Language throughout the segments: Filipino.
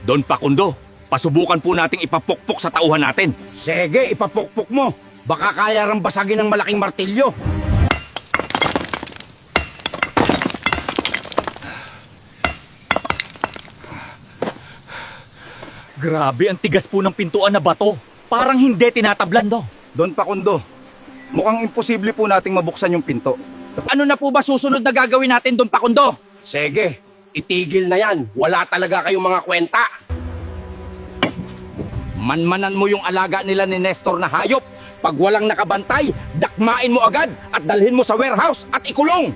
Don Pakundo, pasubukan po nating ipapukpok sa tauhan natin. Sige, ipapukpok mo. Baka kaya rang basagin ng malaking martilyo. Grabe, ang tigas po ng pintuan na bato. Parang hindi tinatablan, do. Don Pakundo, mukhang imposible po nating mabuksan yung pinto. Ano na po ba susunod na gagawin natin, Don Pakundo? Sige, itigil na yan. Wala talaga kayong mga kwenta. Manmanan mo yung alaga nila ni Nestor na hayop. Pag walang nakabantay, dakmain mo agad at dalhin mo sa warehouse at ikulong.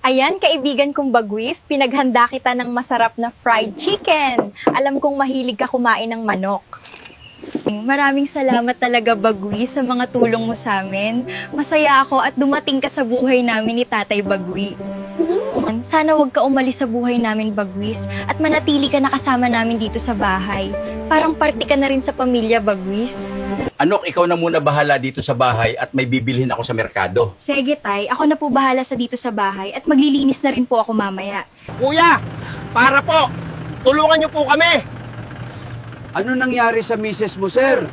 Ayan, kaibigan kong Bagwis, pinaghanda kita ng masarap na fried chicken. Alam kong mahilig ka kumain ng manok. Maraming salamat talaga, Bagwis, sa mga tulong mo sa amin. Masaya ako at dumating ka sa buhay namin ni Tatay Bagwi. Sana wag ka umalis sa buhay namin, Bagwis, at manatili ka nakasama namin dito sa bahay. Parang parte ka na rin sa pamilya, Bagwis. Anok, ikaw na muna bahala dito sa bahay at may bibilhin ako sa merkado. Sige, Tay, ako na po bahala sa dito sa bahay at maglilinis na rin po ako mamaya. Kuya, para po! Tulungan niyo po kami! Ano nangyari sa misis mo, sir?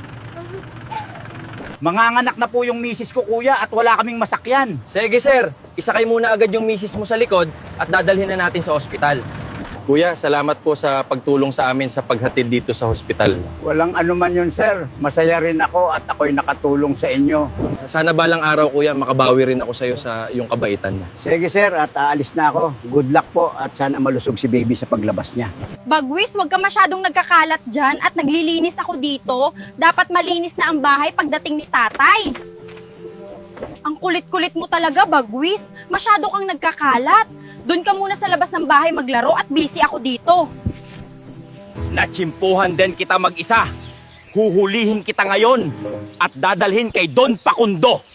Manganganak na po yung misis ko, kuya, at wala kaming masakyan. Sige sir, isakay muna agad yung misis mo sa likod at dadalhin na natin sa ospital. Kuya, salamat po sa pagtulong sa amin sa paghatid dito sa hospital. Walang anuman yun, sir. Masaya rin ako at ako'y nakatulong sa inyo. Sana balang araw kuya, makabawi rin ako sa iyo sa iyong kabaitan. Sige, sir, at aalis na ako. Good luck po at sana malusog si baby sa paglabas niya. Bagwis, wag ka masyadong nagkakalat dyan at naglilinis ako dito. Dapat malinis na ang bahay pagdating ni tatay. Ang kulit-kulit mo talaga, Bagwis. Masyado kang nagkakalat. Doon ka muna sa labas ng bahay maglaro at busy ako dito. Natsimpuhan din kita mag-isa. Huhulihin kita ngayon at dadalhin kay Don Pakundo.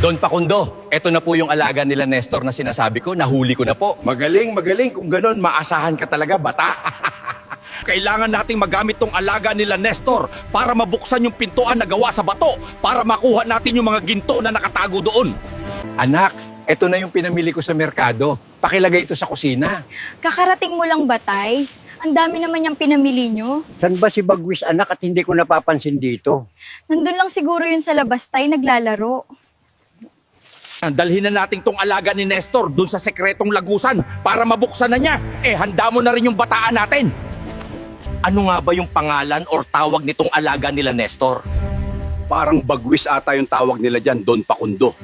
Don Pakundo, eto na po yung alaga nila Nestor na sinasabi ko, nahuli ko na po. Magaling, magaling. Kung ganun, maasahan ka talaga, bata. Kailangan nating magamit tong alaga nila Nestor para mabuksan yung pintuan na gawa sa bato para makuha natin yung mga ginto na nakatago doon. Anak, eto na yung pinamili ko sa merkado. Pakilagay ito sa kusina. Kakarating mo lang ba, Tay? Ang dami naman yung pinamili nyo. San ba si Bagwis, anak, at hindi ko napapansin dito? Nandun lang siguro yun sa labas, Tay, naglalaro. Dalhin na natin tong alaga ni Nestor doon sa sekretong lagusan para mabuksan na niya. Handa mo na rin yung bataan natin. Ano nga ba yung pangalan or tawag nitong alaga nila Nestor? Parang Bagwis ata yung tawag nila dyan, Don Pakundo.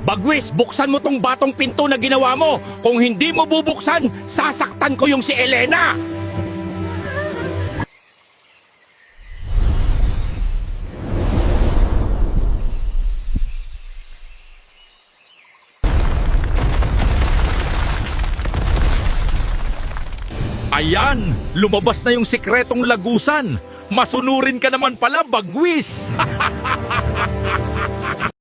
Bagwis, buksan mo tong batong pinto na ginawa mo. Kung hindi mo bubuksan, sasaktan ko yung si Elena. Ayan, lumabas na yung sikretong lagusan. Masunurin ka naman pala, Bagwis.